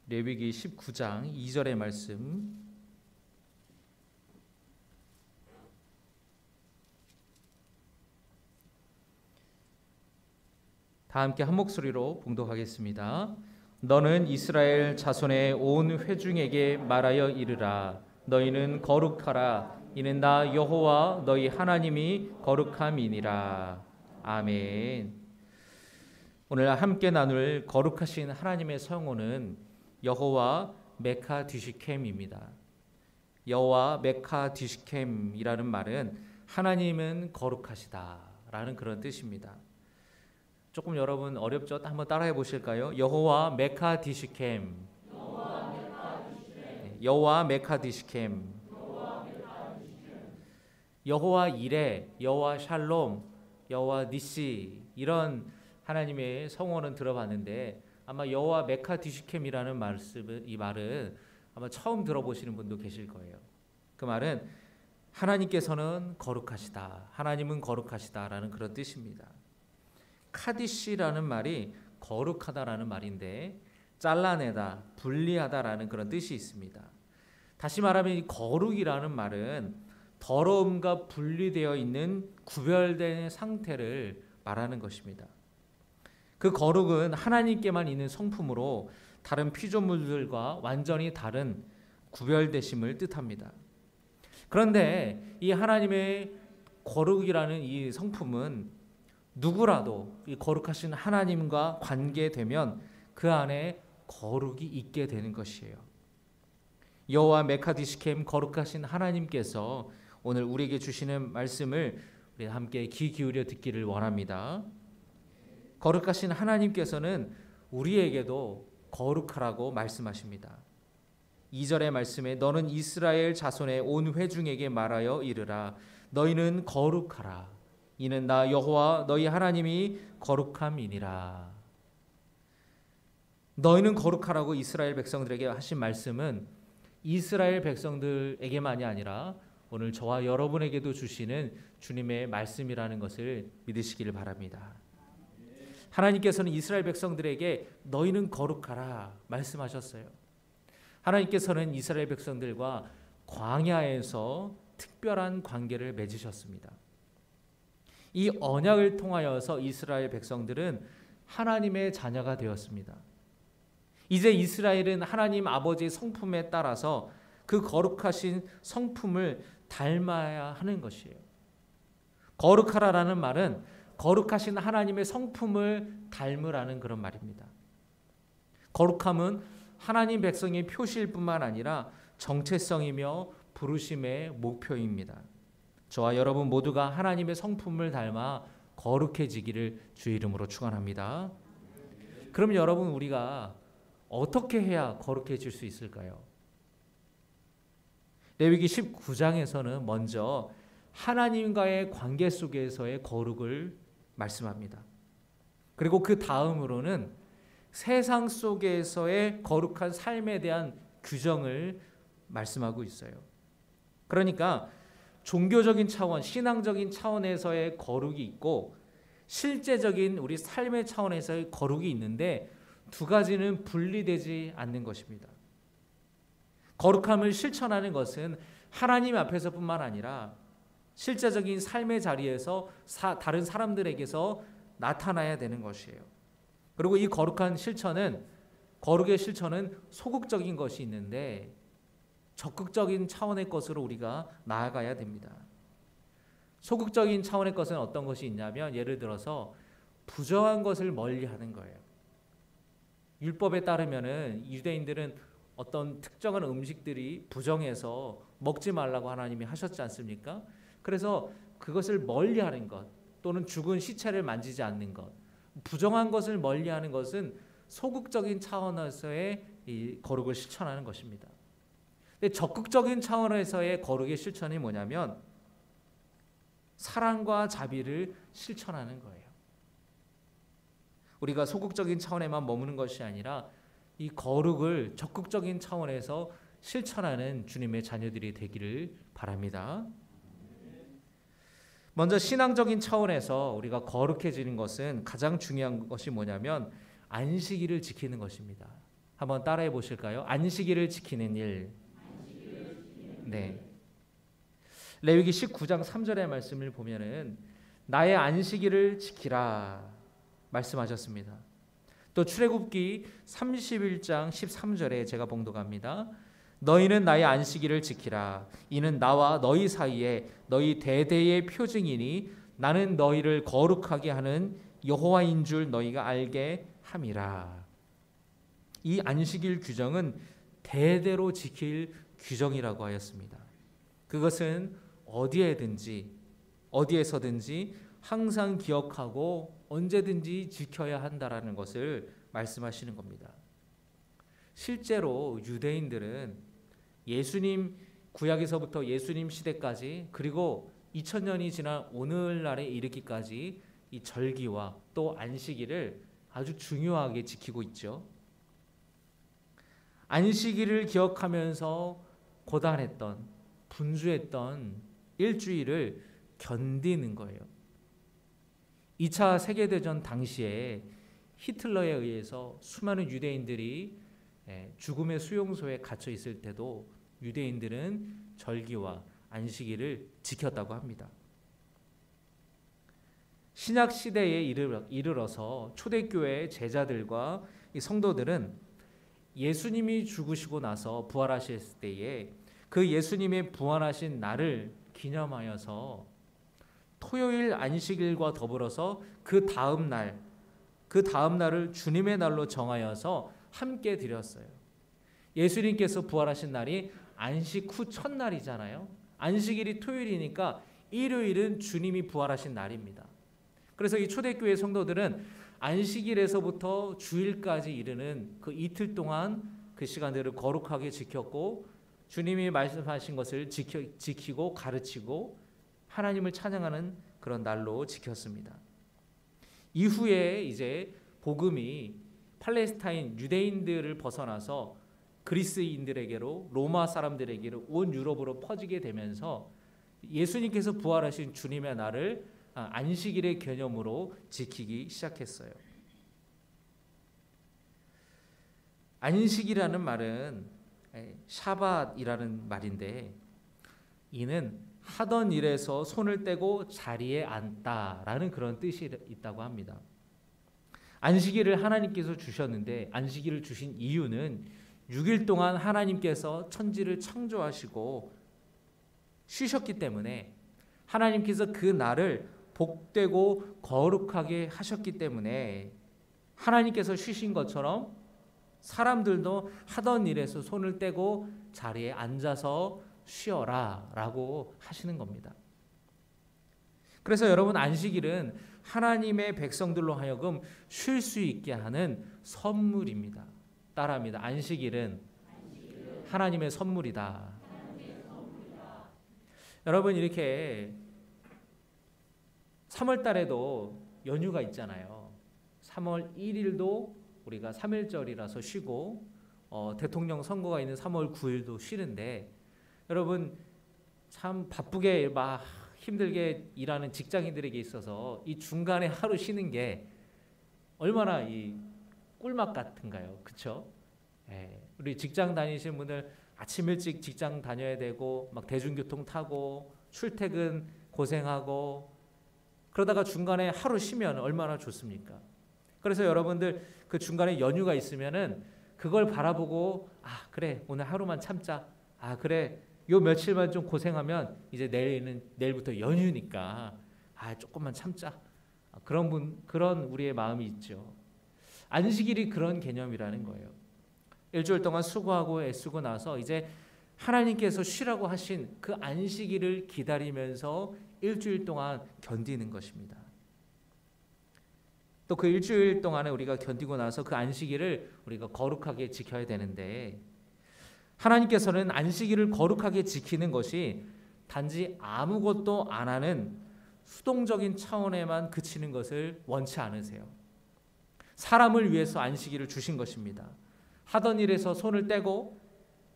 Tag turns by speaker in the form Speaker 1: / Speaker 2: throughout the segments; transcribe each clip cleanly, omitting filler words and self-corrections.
Speaker 1: 레위기 19장 2절의 말씀, 다 함께 한 목소리로 봉독하겠습니다. 너는 이스라엘 자손의 온 회중에게 말하여 이르라. 너희는 거룩하라. 이는 나 여호와 너희 하나님이 거룩함이니라. 아멘. 오늘 함께 나눌 거룩하신 하나님의 성호는 여호와 메카디시켐입니다. 여호와 메카디시켐이라는 말은 하나님은 거룩하시다라는 그런 뜻입니다. 조금 여러분 어렵죠? 한번 따라해 보실까요? 여호와 메카디시켐. 여호와 메카디시켐. 여호와 이레, 여호와 샬롬, 여호와 니시, 이런 하나님의 성호는 들어봤는데 아마 여호와 메카디시켐이라는 이 말은 아마 처음 들어보시는 분도 계실 거예요. 그 말은 하나님께서는 거룩하시다, 하나님은 거룩하시다라는 그런 뜻입니다. 카디시라는 말이 거룩하다라는 말인데 잘라내다, 분리하다라는 그런 뜻이 있습니다. 다시 말하면 이 거룩이라는 말은 더러움과 분리되어 있는 구별된 상태를 말하는 것입니다. 그 거룩은 하나님께만 있는 성품으로 다른 피조물들과 완전히 다른 구별되심을 뜻합니다. 그런데 이 하나님의 거룩이라는 이 성품은 누구라도 이 거룩하신 하나님과 관계되면 그 안에 거룩이 있게 되는 것이에요. 여호와 메카디시켐, 거룩하신 하나님께서 오늘 우리에게 주시는 말씀을 우리 함께 귀 기울여 듣기를 원합니다. 거룩하신 하나님께서는 우리에게도 거룩하라고 말씀하십니다. 2절의 말씀에 너는 이스라엘 자손의 온 회중에게 말하여 이르라. 너희는 거룩하라. 이는 나 여호와 너희 하나님이 거룩함이니라. 너희는 거룩하라고 이스라엘 백성들에게 하신 말씀은 이스라엘 백성들에게만이 아니라 오늘 저와 여러분에게도 주시는 주님의 말씀이라는 것을 믿으시기를 바랍니다. 하나님께서는 이스라엘 백성들에게 너희는 거룩하라 말씀하셨어요. 하나님께서는 이스라엘 백성들과 광야에서 특별한 관계를 맺으셨습니다. 이 언약을 통하여서 이스라엘 백성들은 하나님의 자녀가 되었습니다. 이제 이스라엘은 하나님 아버지의 성품에 따라서 그 거룩하신 성품을 닮아야 하는 것이에요. 거룩하라라는 말은 거룩하신 하나님의 성품을 닮으라는 그런 말입니다. 거룩함은 하나님 백성의 표시일 뿐만 아니라 정체성이며 부르심의 목표입니다. 저와 여러분 모두가 하나님의 성품을 닮아 거룩해지기를 주의 이름으로 축원합니다. 그럼 여러분, 우리가 어떻게 해야 거룩해질 수 있을까요? 레위기 19장에서는 먼저 하나님과의 관계 속에서의 거룩을 말씀합니다. 그리고 그 다음으로는 세상 속에서의 거룩한 삶에 대한 규정을 말씀하고 있어요. 그러니까 종교적인 차원, 신앙적인 차원에서의 거룩이 있고 실제적인 우리 삶의 차원에서의 거룩이 있는데 두 가지는 분리되지 않는 것입니다. 거룩함을 실천하는 것은 하나님 앞에서뿐만 아니라 실제적인 삶의 자리에서 다른 사람들에게서 나타나야 되는 것이에요. 그리고 이 거룩의 실천은 소극적인 것이 있는데 적극적인 차원의 것으로 우리가 나아가야 됩니다. 소극적인 차원의 것은 어떤 것이 있냐면, 예를 들어서 부정한 것을 멀리하는 거예요. 율법에 따르면은 유대인들은 어떤 특정한 음식들이 부정해서 먹지 말라고 하나님이 하셨지 않습니까? 그래서 그것을 멀리하는 것, 또는 죽은 시체를 만지지 않는 것, 부정한 것을 멀리하는 것은 소극적인 차원에서의 이 거룩을 실천하는 것입니다. 근데 적극적인 차원에서의 거룩의 실천이 뭐냐면 사랑과 자비를 실천하는 거예요. 우리가 소극적인 차원에만 머무는 것이 아니라 이 거룩을 적극적인 차원에서 실천하는 주님의 자녀들이 되기를 바랍니다. 먼저 신앙적인 차원에서 우리가 거룩해지는 것은 가장 중요한 것이 뭐냐면 안식일을 지키는 것입니다. 한번 따라해 보실까요? 안식일을 지키는 일. 네. 레위기 19장 3절의 말씀을 보면은 나의 안식일을 지키라 말씀하셨습니다. 또 출애굽기 31장 13절에 제가 봉독합니다. 너희는 나의 안식일을 지키라. 이는 나와 너희 사이에 너희 대대의 표징이니 나는 너희를 거룩하게 하는 여호와인 줄 너희가 알게 함이라. 이 안식일 규정은 대대로 지킬 규정이라고 하였습니다. 그것은 어디에서든지 항상 기억하고 언제든지 지켜야 한다라는 것을 말씀하시는 겁니다. 실제로 유대인들은 예수님 구약에서부터 예수님 시대까지 그리고 2000년이 지난 오늘날에 이르기까지 이 절기와 또 안식일을 아주 중요하게 지키고 있죠. 안식일을 기억하면서 고단했던 분주했던 일주일을 견디는 거예요. 2차 세계대전 당시에 히틀러에 의해서 수많은 유대인들이 죽음의 수용소에 갇혀 있을 때도 유대인들은 절기와 안식일을 지켰다고 합니다. 신약 시대에 이르러서 초대교회의 제자들과 이 성도들은 예수님이 죽으시고 나서 부활하셨을 때에 그 예수님의 부활하신 날을 기념하여서 토요일 안식일과 더불어서 그 다음 날을 주님의 날로 정하여서 함께 드렸어요. 예수님께서 부활하신 날이 안식 후 첫날이잖아요. 안식일이 토요일이니까 일요일은 주님이 부활하신 날입니다. 그래서 이 초대교회 성도들은 안식일에서부터 주일까지 이르는 그 이틀 동안 그 시간들을 거룩하게 지켰고 주님이 말씀하신 것을 지키고 가르치고 하나님을 찬양하는 그런 날로 지켰습니다. 이후에 이제 복음이 팔레스타인 유대인들을 벗어나서 그리스인들에게로 로마 사람들에게로 온 유럽으로 퍼지게 되면서 예수님께서 부활하신 주님의 날을 안식일의 개념으로 지키기 시작했어요. 안식이라는 말은 샤밧이라는 말인데 이는 하던 일에서 손을 떼고 자리에 앉다라는 그런 뜻이 있다고 합니다. 안식일을 하나님께서 주셨는데 안식일을 주신 이유는 6일 동안 하나님께서 천지를 창조하시고 쉬셨기 때문에 하나님께서 그 날을 복되고 거룩하게 하셨기 때문에 하나님께서 쉬신 것처럼 사람들도 하던 일에서 손을 떼고 자리에 앉아서 쉬어라 라고 하시는 겁니다. 그래서 여러분 안식일은 하나님의 백성들로 하여금 쉴 수 있게 하는 선물입니다. 따라합니다. 안식일은 하나님의 선물이다. 여러분 이렇게 3월 달에도 연휴가 있잖아요. 3월 1일도 우리가 3일절이라서 쉬고 대통령 선거가 있는 3월 9일도 쉬는데 여러분 참 바쁘게 막 힘들게 일하는 직장인들에게 있어서 이 중간에 하루 쉬는 게 얼마나 이 꿀맛 같은가요? 그렇죠? 우리 직장 다니시는 분들 아침 일찍 직장 다녀야 되고 막 대중교통 타고 출퇴근 고생하고 그러다가 중간에 하루 쉬면 얼마나 좋습니까? 그래서 여러분들 그 중간에 연휴가 있으면은 그걸 바라보고 아 그래 오늘 하루만 참자. 아 그래 요 며칠만 좀 고생하면 이제 내일부터 연휴니까 아 조금만 참자. 그런 우리의 마음이 있죠. 안식일이 그런 개념이라는 거예요. 일주일 동안 수고하고 애쓰고 나서 이제 하나님께서 쉬라고 하신 그 안식일을 기다리면서 일주일 동안 견디는 것입니다. 또 그 일주일 동안에 우리가 견디고 나서 그 안식일을 우리가 거룩하게 지켜야 되는데 하나님께서는 안식일을 거룩하게 지키는 것이 단지 아무것도 안 하는 수동적인 차원에만 그치는 것을 원치 않으세요. 사람을 위해서 안식일을 주신 것입니다. 하던 일에서 손을 떼고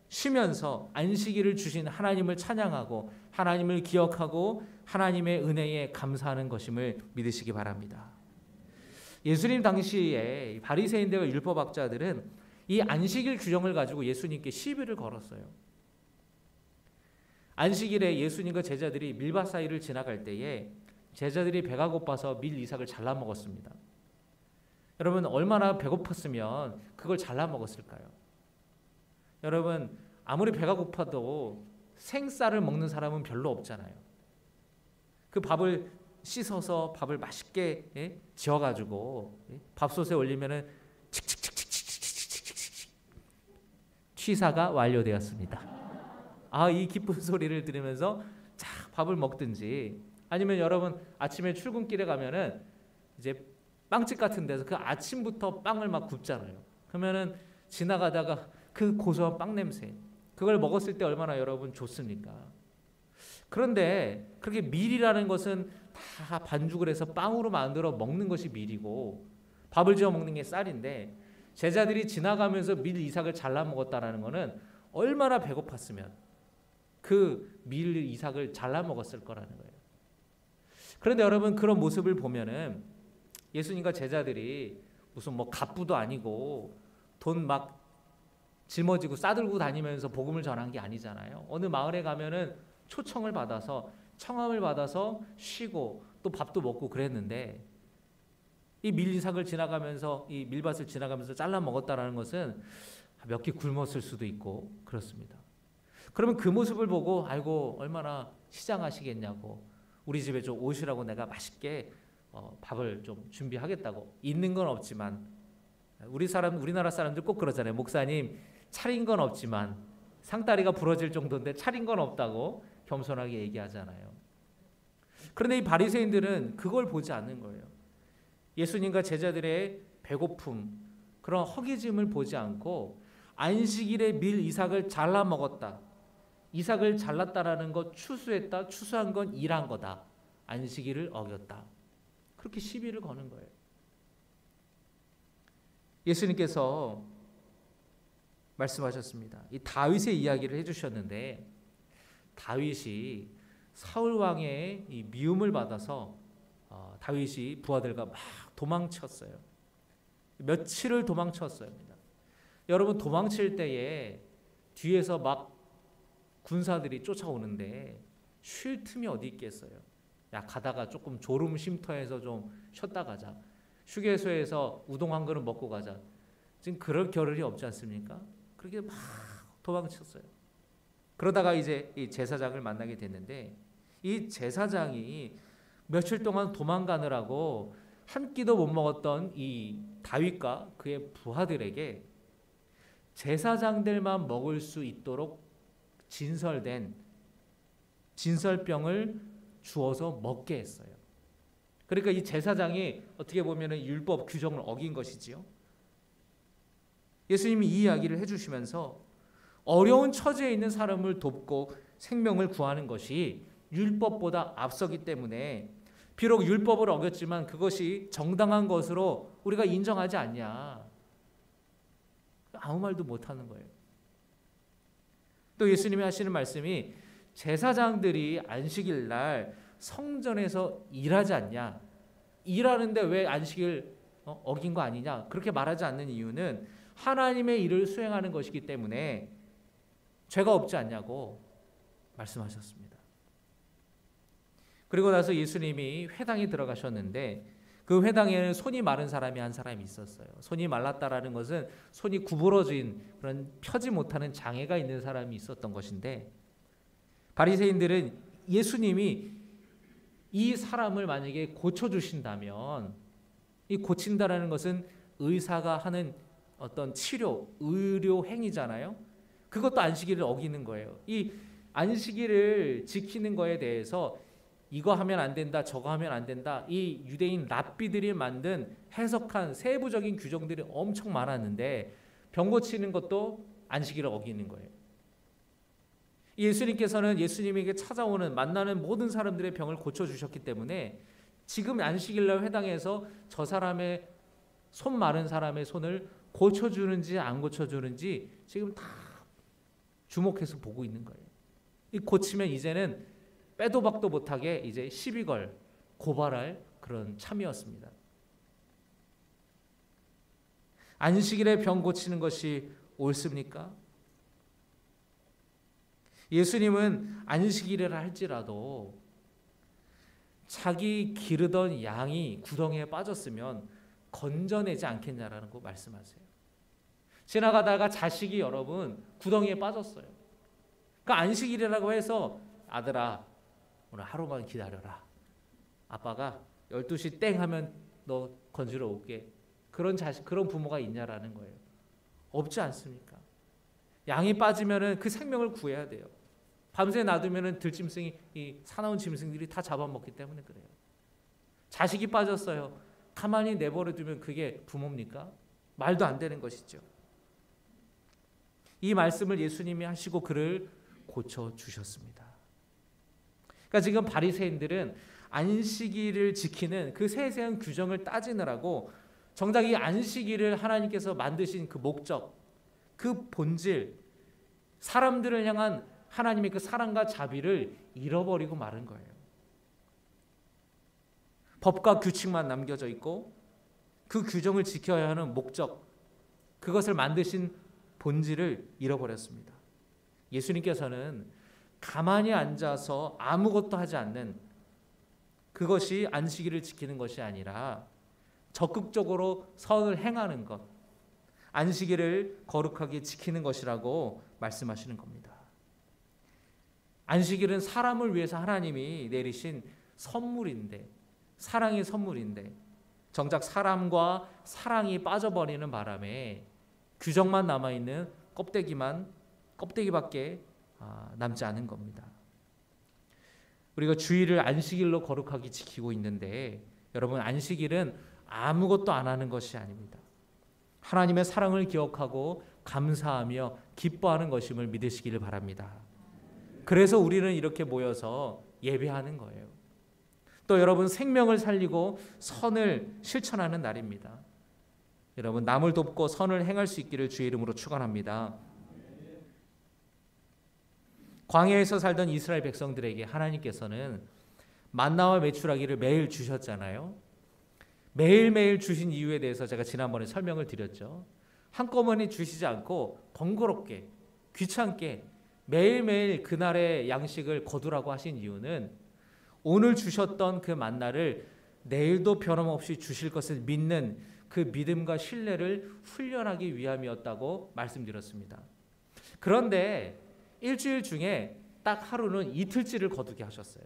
Speaker 1: 쉬면서 안식일을 주신 하나님을 찬양하고 하나님을 기억하고 하나님의 은혜에 감사하는 것임을 믿으시기 바랍니다. 예수님 당시에 바리새인들과 율법학자들은 이 안식일 규정을 가지고 예수님께 시비를 걸었어요. 안식일에 예수님과 제자들이 밀밭 사이를 지나갈 때에 제자들이 배가 고파서 밀 이삭을 잘라 먹었습니다. 여러분, 얼마나 배고팠으면 그걸 잘라 먹었을까요? 여러분, 아무리 배가 고파도 생쌀을 먹는 사람은 별로 없잖아요. 그 밥을 씻어서 밥을 맛있게 지어가지고 밥솥에 올리면은 칙칙칙칙칙칙칙칙칙 취사가 완료되었습니다. 이 기쁜 소리를 들으면서 쫙 밥을 먹든지, 아니면 여러분 아침에 출근길에 가면은 이제 빵집 같은 데서 그 아침부터 빵을 막 굽잖아요. 그러면은 지나가다가 그 고소한 빵 냄새, 그걸 먹었을 때 얼마나 여러분 좋습니까? 그런데 그렇게 밀이라는 것은 다 반죽을 해서 빵으로 만들어 먹는 것이 밀이고 밥을 지어 먹는 게 쌀인데, 제자들이 지나가면서 밀 이삭을 잘라 먹었다라는 것은 얼마나 배고팠으면 그 밀 이삭을 잘라 먹었을 거라는 거예요. 그런데 여러분, 그런 모습을 보면은 예수님과 제자들이 무슨 뭐 갑부도 아니고 돈 막 짊어지고 싸들고 다니면서 복음을 전한 게 아니잖아요. 어느 마을에 가면은 초청을 받아서, 청함을 받아서 쉬고 또 밥도 먹고 그랬는데, 이 밀이삭을 지나가면서, 이 밀밭을 지나가면서 잘라 먹었다라는 것은 몇 끼 굶었을 수도 있고 그렇습니다. 그러면 그 모습을 보고 아이고 얼마나 시장하시겠냐고, 우리 집에 좀 오시라고 내가 맛있게 밥을 좀 준비하겠다고. 있는 건 없지만, 우리나라 사람들 꼭 그러잖아요. 목사님, 차린 건 없지만, 상다리가 부러질 정도인데 차린 건 없다고 겸손하게 얘기하잖아요. 그런데 이 바리새인들은 그걸 보지 않는 거예요. 예수님과 제자들의 배고픔, 그런 허기짐을 보지 않고 안식일에 밀 이삭을 잘라 먹었다, 이삭을 잘랐다라는 것, 추수했다, 추수한 건 일한 거다, 안식일을 어겼다, 그렇게 시비를 거는 거예요. 예수님께서 말씀하셨습니다. 이 다윗의 이야기를 해주셨는데, 다윗이 사울 왕의 이 미움을 받아서 다윗이 부하들과 막 도망쳤어요. 며칠을 도망쳤어요. 여러분, 도망칠 때에 뒤에서 막 군사들이 쫓아오는데 쉴 틈이 어디 있겠어요. 야, 가다가 조금 졸음 쉼터에서 좀 쉬었다 가자, 휴게소에서 우동 한 그릇 먹고 가자, 지금 그럴 겨를이 없지 않습니까? 그렇게 막 도망쳤어요. 그러다가 이제 이 제사장을 만나게 됐는데, 이 제사장이 며칠 동안 도망가느라고 한 끼도 못 먹었던 이 다윗과 그의 부하들에게 제사장들만 먹을 수 있도록 진설된 진설병을 주어서 먹게 했어요. 그러니까 이 제사장이 어떻게 보면 율법 규정을 어긴 것이지요. 예수님이 이 이야기를 해주시면서 어려운 처지에 있는 사람을 돕고 생명을 구하는 것이 율법보다 앞서기 때문에, 비록 율법을 어겼지만 그것이 정당한 것으로 우리가 인정하지 않냐, 아무 말도 못하는 거예요. 또 예수님이 하시는 말씀이, 제사장들이 안식일 날 성전에서 일하지 않냐, 일하는데 왜 안식일 어긴 거 아니냐, 그렇게 말하지 않는 이유는 하나님의 일을 수행하는 것이기 때문에 죄가 없지 않냐고 말씀하셨습니다. 그리고 나서 예수님이 회당에 들어가셨는데, 그 회당에는 손이 마른 사람이 한 사람이 있었어요. 손이 말랐다라는 것은 손이 구부러진 그런 펴지 못하는 장애가 있는 사람이 있었던 것인데, 바리새인들은 예수님이 이 사람을 만약에 고쳐주신다면, 이 고친다라는 것은 의사가 하는 어떤 치료, 의료 행위잖아요. 그것도 안식일을 어기는 거예요. 이 안식일을 지키는 거에 대해서 이거 하면 안 된다, 저거 하면 안 된다, 이 유대인 랍비들이 만든 해석한 세부적인 규정들이 엄청 많았는데, 병 고치는 것도 안식일을 어기는 거예요. 예수님께서는 예수님에게 찾아오는, 만나는 모든 사람들의 병을 고쳐주셨기 때문에 지금 안식일날 회당에서 저 사람의 손 마른 사람의 손을 고쳐주는지 안 고쳐주는지 지금 다 주목해서 보고 있는 거예요. 이 고치면 이제는 빼도 박도 못하게 이제 시비 걸, 고발할 그런 참이었습니다. 안식일에 병 고치는 것이 옳습니까? 예수님은 안식일을 할지라도 자기 기르던 양이 구덩이에 빠졌으면 건져내지 않겠냐라는 거 말씀하세요. 지나가다가 자식이 여러분 구덩이에 빠졌어요. 그러니까 안식일이라고 해서 아들아 오늘 하루만 기다려라. 아빠가 12시 땡 하면 너 건지러 올게. 그런 자식, 그런 부모가 있냐라는 거예요. 없지 않습니까? 양이 빠지면은 그 생명을 구해야 돼요. 밤새 놔두면은 들짐승이, 이 사나운 짐승들이 다 잡아먹기 때문에 그래요. 자식이 빠졌어요. 가만히 내버려 두면 그게 부모입니까? 말도 안 되는 것이죠. 이 말씀을 예수님이 하시고 그를 고쳐 주셨습니다. 그러니까 지금 바리새인들은 안식일을 지키는 그 세세한 규정을 따지느라고 정작 이 안식일을 하나님께서 만드신 그 목적, 그 본질, 사람들을 향한 하나님의 그 사랑과 자비를 잃어버리고 마른 거예요. 법과 규칙만 남겨져 있고 그 규정을 지켜야 하는 목적, 그것을 만드신 본질을 잃어버렸습니다. 예수님께서는 가만히 앉아서 아무것도 하지 않는 그것이 안식일을 지키는 것이 아니라 적극적으로 선을 행하는 것, 안식일을 거룩하게 지키는 것이라고 말씀하시는 겁니다. 안식일은 사람을 위해서 하나님이 내리신 선물인데, 사랑의 선물인데 정작 사람과 사랑이 빠져버리는 바람에 규정만 남아있는 껍데기밖에 남지 않은 겁니다. 우리가 주일을 안식일로 거룩하게 지키고 있는데 여러분, 안식일은 아무것도 안 하는 것이 아닙니다. 하나님의 사랑을 기억하고 감사하며 기뻐하는 것임을 믿으시기를 바랍니다. 그래서 우리는 이렇게 모여서 예배하는 거예요. 또 여러분, 생명을 살리고 선을 실천하는 날입니다. 여러분, 남을 돕고 선을 행할 수 있기를 주의 이름으로 축원합니다. 광야에서 살던 이스라엘 백성들에게 하나님께서는 만나와 메추라기를 매일 주셨잖아요. 매일매일 주신 이유에 대해서 제가 지난번에 설명을 드렸죠. 한꺼번에 주시지 않고 번거롭게, 귀찮게 매일매일 그날의 양식을 거두라고 하신 이유는 오늘 주셨던 그 만나를 내일도 변함없이 주실 것을 믿는 그 믿음과 신뢰를 훈련하기 위함이었다고 말씀드렸습니다. 그런데 일주일 중에 딱 하루는 이틀치를 거두게 하셨어요.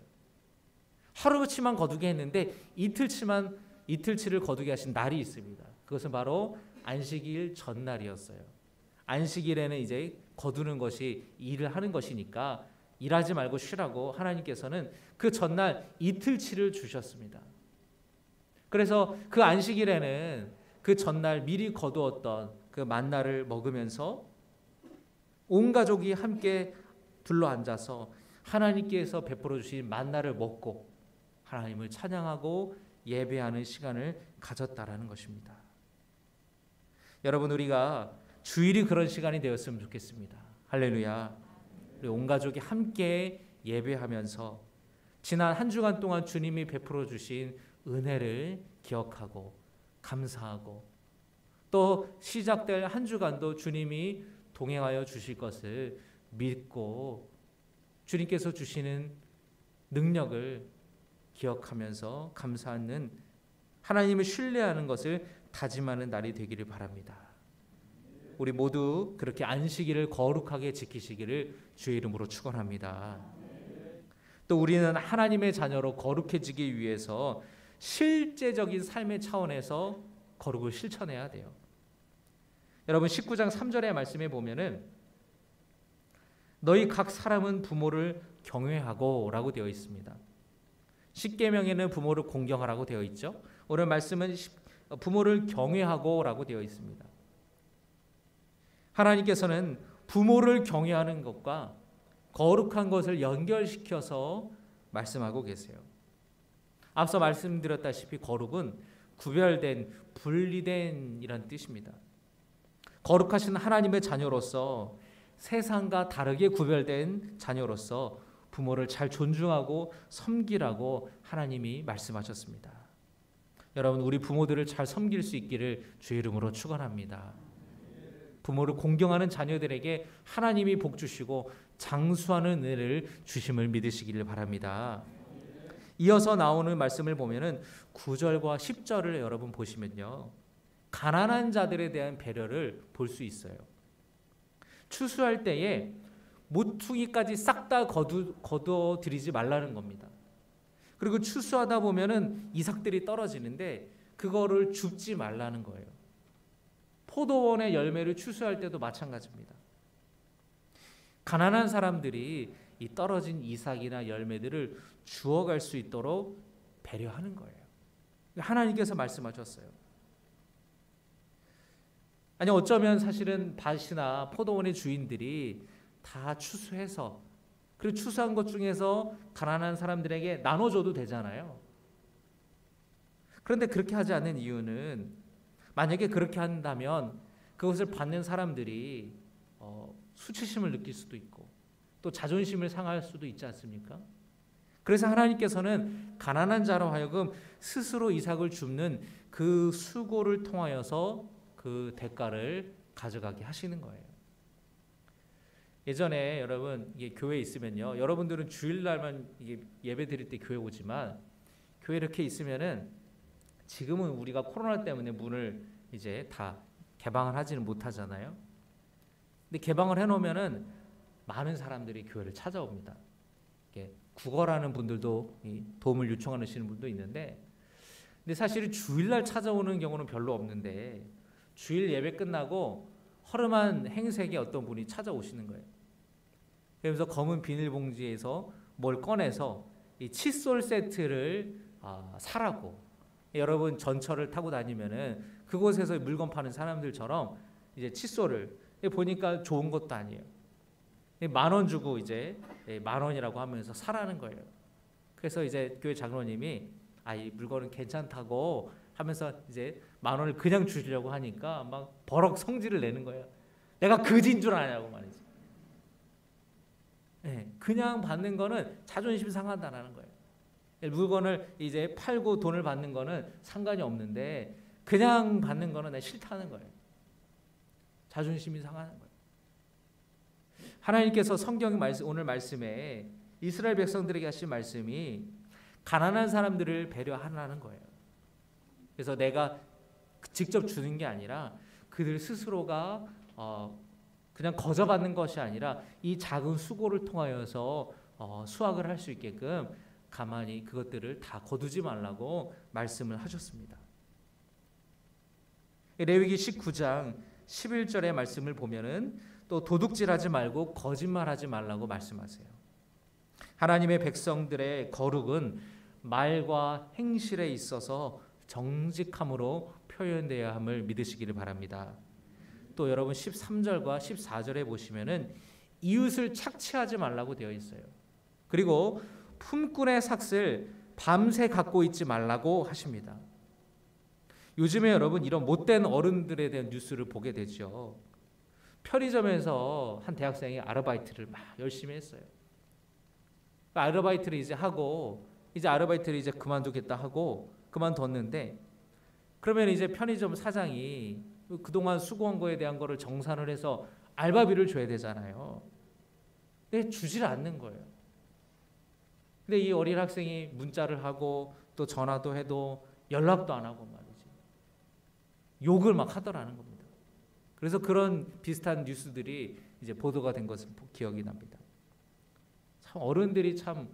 Speaker 1: 하루치만 거두게 했는데 이틀치를 거두게 하신 날이 있습니다. 그것은 바로 안식일 전날이었어요. 안식일에는 이제 거두는 것이 일을 하는 것이니까 일하지 말고 쉬라고 하나님께서는 그 전날 이틀치를 주셨습니다. 그래서 그 안식일에는 그 전날 미리 거두었던 그 만나를 먹으면서 온 가족이 함께 둘러앉아서 하나님께서 베풀어 주신 만나를 먹고 하나님을 찬양하고 예배하는 시간을 가졌다라는 것입니다. 여러분, 우리가 주일이 그런 시간이 되었으면 좋겠습니다. 할렐루야. 우리 온 가족이 함께 예배하면서 지난 한 주간 동안 주님이 베풀어 주신 은혜를 기억하고 감사하고 또 시작될 한 주간도 주님이 동행하여 주실 것을 믿고 주님께서 주시는 능력을 기억하면서 감사하는, 하나님을 신뢰하는 것을 다짐하는 날이 되기를 바랍니다. 우리 모두 그렇게 안식일을 거룩하게 지키시기를 주의 이름으로 축원합니다. 또 우리는 하나님의 자녀로 거룩해지기 위해서 실제적인 삶의 차원에서 거룩을 실천해야 돼요. 여러분, 19장 3절의 말씀에 보면은 너희 각 사람은 부모를 경외하고 라고 되어 있습니다. 십계명에는 부모를 공경하라고 되어 있죠. 오늘 말씀은 부모를 경외하고 라고 되어 있습니다. 하나님께서는 부모를 경외하는 것과 거룩한 것을 연결시켜서 말씀하고 계세요. 앞서 말씀드렸다시피 거룩은 구별된, 분리된 이란 뜻입니다. 거룩하신 하나님의 자녀로서 세상과 다르게 구별된 자녀로서 부모를 잘 존중하고 섬기라고 하나님이 말씀하셨습니다. 여러분, 우리 부모들을 잘 섬길 수 있기를 주의 이름으로 축원합니다. 부모를 공경하는 자녀들에게 하나님이 복 주시고 장수하는 은혜를 주심을 믿으시기를 바랍니다. 이어서 나오는 말씀을 보면은 9절과 10절을 여러분 보시면요, 가난한 자들에 대한 배려를 볼 수 있어요. 추수할 때에 모퉁이까지 싹 다 거두어 드리지 말라는 겁니다. 그리고 추수하다 보면은 이삭들이 떨어지는데 그거를 줍지 말라는 거예요. 포도원의 열매를 추수할 때도 마찬가지입니다. 가난한 사람들이 이 떨어진 이삭이나 열매들을 주워갈 수 있도록 배려하는 거예요. 하나님께서 말씀하셨어요. 아니, 어쩌면 사실은 밭이나 포도원의 주인들이 다 추수해서, 그리고 추수한 것 중에서 가난한 사람들에게 나눠줘도 되잖아요. 그런데 그렇게 하지 않는 이유는, 만약에 그렇게 한다면 그것을 받는 사람들이 수치심을 느낄 수도 있고 또 자존심을 상할 수도 있지 않습니까? 그래서 하나님께서는 가난한 자로 하여금 스스로 이삭을 줍는 그 수고를 통하여서 그 대가를 가져가게 하시는 거예요. 예전에 여러분, 이게 교회에 있으면요, 여러분들은 주일날만 예배 드릴 때 교회 오지만, 교회 이렇게 있으면은, 지금은 우리가 코로나 때문에 문을 이제 다 개방을 하지는 못하잖아요. 근데 개방을 해놓으면은 많은 사람들이 교회를 찾아옵니다. 구걸하는 분들도 도움을 요청하시는 분도 있는데, 근데 사실 주일날 찾아오는 경우는 별로 없는데, 주일 예배 끝나고 허름한 행색의 어떤 분이 찾아오시는 거예요. 그래서 검은 비닐봉지에서 뭘 꺼내서 이 칫솔 세트를 사라고, 여러분 전철을 타고 다니면은 그곳에서 물건 파는 사람들처럼 이제 칫솔을, 보니까 좋은 것도 아니에요. 10,000원 주고 이제 10,000원이라고 하면서 사라는 거예요. 그래서 이제 교회 장로님이 이 물건은 괜찮다고 하면서 이제 10,000원을 그냥 주시려고 하니까 막 버럭 성질을 내는 거예요. 내가 그지인 줄 아냐고 말이지. 그냥 받는 거는 자존심 상한다는 거예요. 물건을 이제 팔고 돈을 받는 거는 상관이 없는데 그냥 받는 거는 내가 싫다는 거예요. 자존심이 상하는 거예요. 하나님께서 성경 오늘 말씀에 이스라엘 백성들에게 하신 말씀이 가난한 사람들을 배려하라는 거예요. 그래서 내가 직접 주는 게 아니라 그들 스스로가 그냥 거저받는 것이 아니라 이 작은 수고를 통하여서 수확을 할 수 있게끔 가만히 그것들을 다 거두지 말라고 말씀을 하셨습니다. 레위기 19장 11절의 말씀을 보면은 또 도둑질하지 말고 거짓말하지 말라고 말씀하세요. 하나님의 백성들의 거룩은 말과 행실에 있어서 정직함으로 표현되어야 함을 믿으시기를 바랍니다. 또 여러분 13절과 14절에 보시면은 이웃을 착취하지 말라고 되어 있어요. 그리고 품꾼의 삭을 밤새 갖고 있지 말라고 하십니다. 요즘에 여러분 이런 못된 어른들에 대한 뉴스를 보게 되죠. 편의점에서 한 대학생이 아르바이트를 막 열심히 했어요. 아르바이트를 이제 하고 이제 아르바이트를 이제 그만두겠다 하고 그만뒀는데, 그러면 이제 편의점 사장이 그동안 수고한 거에 대한 거를 정산을 해서 알바비를 줘야 되잖아요. 근데 주질 않는 거예요. 근데 이 어린 학생이 문자를 하고 또 전화도 해도 연락도 안 하고 말이지. 욕을 막 하더라는 겁니다. 그래서 그런 비슷한 뉴스들이 이제 보도가 된 것을 기억이 납니다. 참 어른들이 참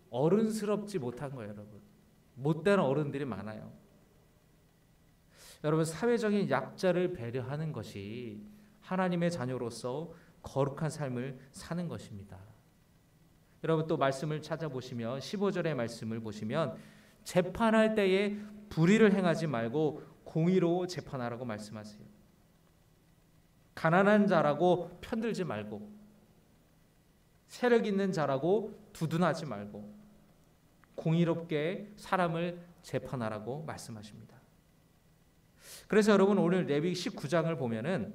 Speaker 1: 어른스럽지 못한 거예요, 여러분. 못된 어른들이 많아요. 여러분, 사회적인 약자를 배려하는 것이 하나님의 자녀로서 거룩한 삶을 사는 것입니다. 여러분 또 말씀을 찾아보시면 15절의 말씀을 보시면 재판할 때에 불의를 행하지 말고 공의로 재판하라고 말씀하세요. 가난한 자라고 편들지 말고 세력 있는 자라고 두둔하지 말고 공의롭게 사람을 재판하라고 말씀하십니다. 그래서 여러분 오늘 레위기 19장을 보면은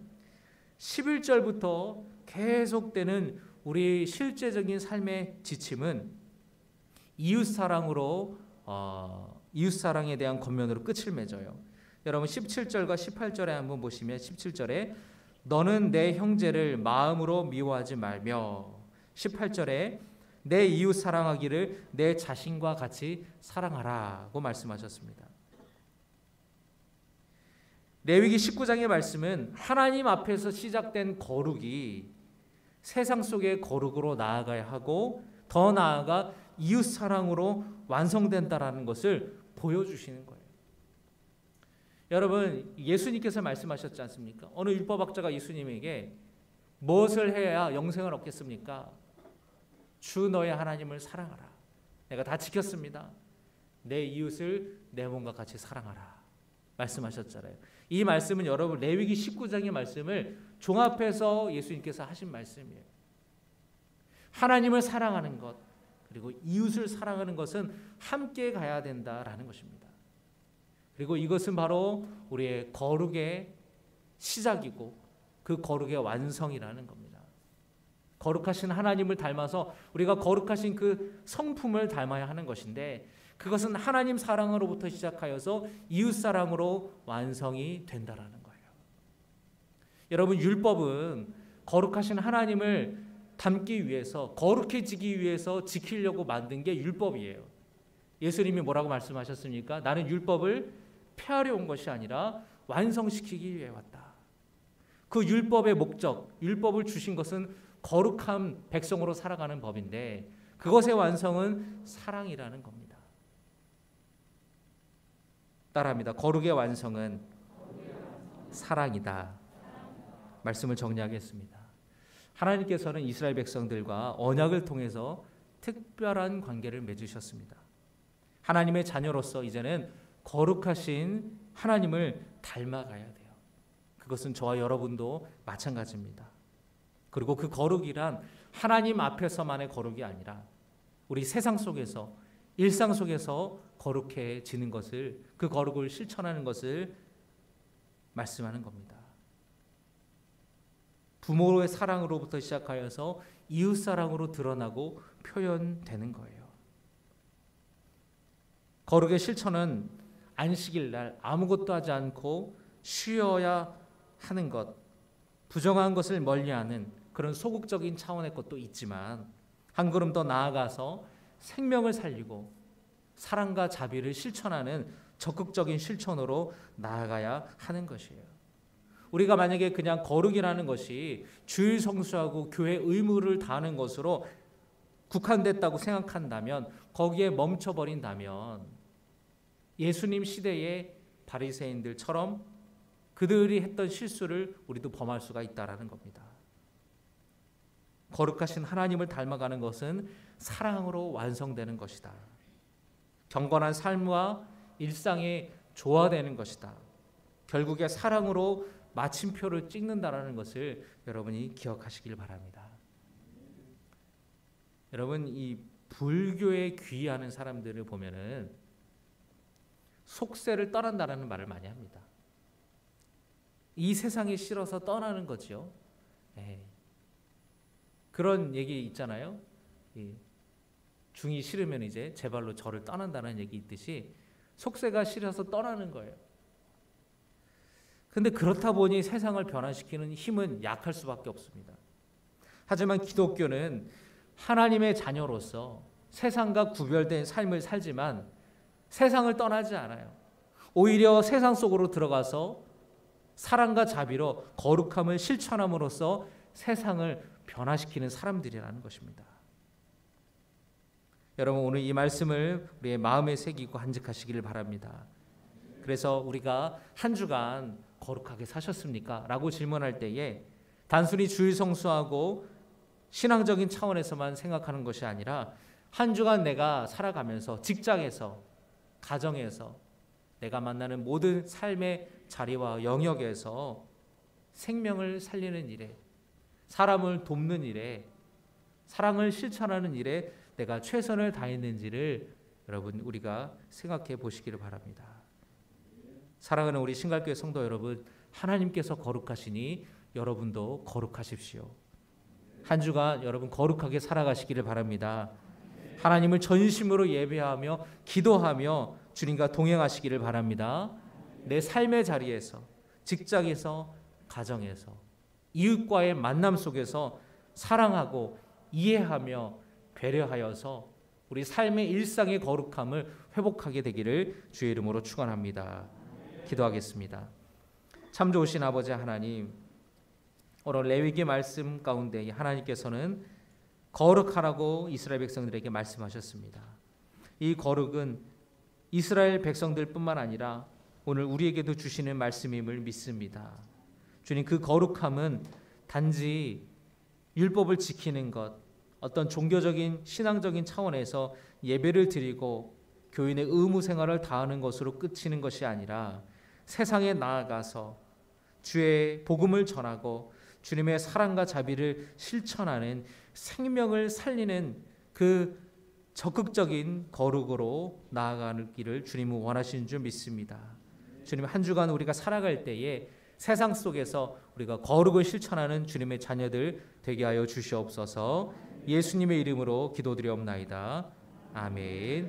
Speaker 1: 11절부터 계속되는 우리 실제적인 삶의 지침은 이웃 사랑으로 이웃사랑에 대한 권면으로 끝을 맺어요. 여러분 17절과 18절에 한번 보시면 17절에 너는 내 형제를 마음으로 미워하지 말며 18절에 내 이웃 사랑하기를 내 자신과 같이 사랑하라고 말씀하셨습니다. 레위기 19장의 말씀은 하나님 앞에서 시작된 거룩이 세상 속의 거룩으로 나아가야 하고 더 나아가 이웃 사랑으로 완성된다라는 것을 보여주시는 거예요. 여러분 예수님께서 말씀하셨지 않습니까? 어느 율법학자가 예수님에게 무엇을 해야 영생을 얻겠습니까? 주 너의 하나님을 사랑하라. 내가 다 지켰습니다. 내 이웃을 내 몸과 같이 사랑하라. 말씀하셨잖아요. 이 말씀은 여러분 레위기 19장의 말씀을 종합해서 예수님께서 하신 말씀이에요. 하나님을 사랑하는 것 그리고 이웃을 사랑하는 것은 함께 가야 된다라는 것입니다. 그리고 이것은 바로 우리의 거룩의 시작이고 그 거룩의 완성이라는 겁니다. 거룩하신 하나님을 닮아서 우리가 거룩하신 그 성품을 닮아야 하는 것인데 그것은 하나님 사랑으로부터 시작하여서 이웃 사랑으로 완성이 된다라는 거예요. 여러분 율법은 거룩하신 하나님을 닮기 위해서 거룩해지기 위해서 지키려고 만든 게 율법이에요. 예수님이 뭐라고 말씀하셨습니까? 나는 율법을 폐하려 온 것이 아니라 완성시키기 위해 왔다. 그 율법의 목적, 율법을 주신 것은 거룩한 백성으로 살아가는 법인데 그것의 완성은 사랑이라는 겁니다. 따라합니다. 거룩의 완성은 사랑이다. 말씀을 정리하겠습니다. 하나님께서는 이스라엘 백성들과 언약을 통해서 특별한 관계를 맺으셨습니다. 하나님의 자녀로서 이제는 거룩하신 하나님을 닮아가야 돼요. 그것은 저와 여러분도 마찬가지입니다. 그리고 그 거룩이란 하나님 앞에서만의 거룩이 아니라 우리 세상 속에서 일상 속에서 거룩해지는 것을 그 거룩을 실천하는 것을 말씀하는 겁니다. 부모의 사랑으로부터 시작하여서 이웃 사랑으로 드러나고 표현되는 거예요. 거룩의 실천은 안식일 날 아무것도 하지 않고 쉬어야 하는 것, 부정한 것을 멀리하는 그런 소극적인 차원의 것도 있지만 한 걸음 더 나아가서 생명을 살리고 사랑과 자비를 실천하는 적극적인 실천으로 나아가야 하는 것이에요. 우리가 만약에 그냥 거룩이라는 것이 주일 성수하고 교회 의무를 다하는 것으로 국한됐다고 생각한다면 거기에 멈춰버린다면 예수님 시대의 바리새인들처럼 그들이 했던 실수를 우리도 범할 수가 있다라는 겁니다. 거룩하신 하나님을 닮아가는 것은 사랑으로 완성되는 것이다. 경건한 삶과 일상이 조화되는 것이다. 결국에 사랑으로 마침표를 찍는다라는 것을 여러분이 기억하시길 바랍니다. 여러분 이 불교에 귀의하는 사람들을 보면은 속세를 떠난다라는 말을 많이 합니다. 이 세상이 싫어서 떠나는 거죠. 그런 얘기 있잖아요. 중이 싫으면 이제 제 발로 저를 떠난다는 얘기 있듯이 속세가 싫어서 떠나는 거예요. 근데 그렇다 보니 세상을 변화시키는 힘은 약할 수밖에 없습니다. 하지만 기독교는 하나님의 자녀로서 세상과 구별된 삶을 살지만 세상을 떠나지 않아요. 오히려 세상 속으로 들어가서 사랑과 자비로 거룩함을 실천함으로써 세상을 변화시키는 사람들이라는 것입니다. 여러분 오늘 이 말씀을 우리의 마음에 새기고 간직하시기를 바랍니다. 그래서 우리가 한 주간 거룩하게 사셨습니까? 라고 질문할 때에 단순히 주일 성수하고 신앙적인 차원에서만 생각하는 것이 아니라 한 주간 내가 살아가면서 직장에서 가정에서 내가 만나는 모든 삶의 자리와 영역에서 생명을 살리는 일에 사람을 돕는 일에 사랑을 실천하는 일에 내가 최선을 다했는지를 여러분 우리가 생각해 보시기를 바랍니다. 사랑하는 우리 신갈교회 성도 여러분, 하나님께서 거룩하시니 여러분도 거룩하십시오. 한 주간 여러분 거룩하게 살아가시기를 바랍니다. 하나님을 전심으로 예배하며 기도하며 주님과 동행하시기를 바랍니다. 내 삶의 자리에서, 직장에서, 가정에서, 이웃과의 만남 속에서 사랑하고 이해하며 배려하여서 우리 삶의 일상의 거룩함을 회복하게 되기를 주의 이름으로 축원합니다. 기도하겠습니다. 참 좋으신 아버지 하나님, 오늘 레위기 말씀 가운데 하나님께서는 거룩하라고 이스라엘 백성들에게 말씀하셨습니다. 이 거룩은 이스라엘 백성들뿐만 아니라 오늘 우리에게도 주시는 말씀임을 믿습니다. 주님, 그 거룩함은 단지 율법을 지키는 것, 어떤 종교적인 신앙적인 차원에서 예배를 드리고 교인의 의무 생활을 다하는 것으로 그치는 것이 아니라 세상에 나아가서 주의 복음을 전하고 주님의 사랑과 자비를 실천하는 생명을 살리는 그 적극적인 거룩으로 나아가는 길을 주님은 원하시는 줄 믿습니다. 주님, 한 주간 우리가 살아갈 때에 세상 속에서 우리가 거룩을 실천하는 주님의 자녀들 되게 하여 주시옵소서. 예수님의 이름으로 기도드리옵나이다. 아멘.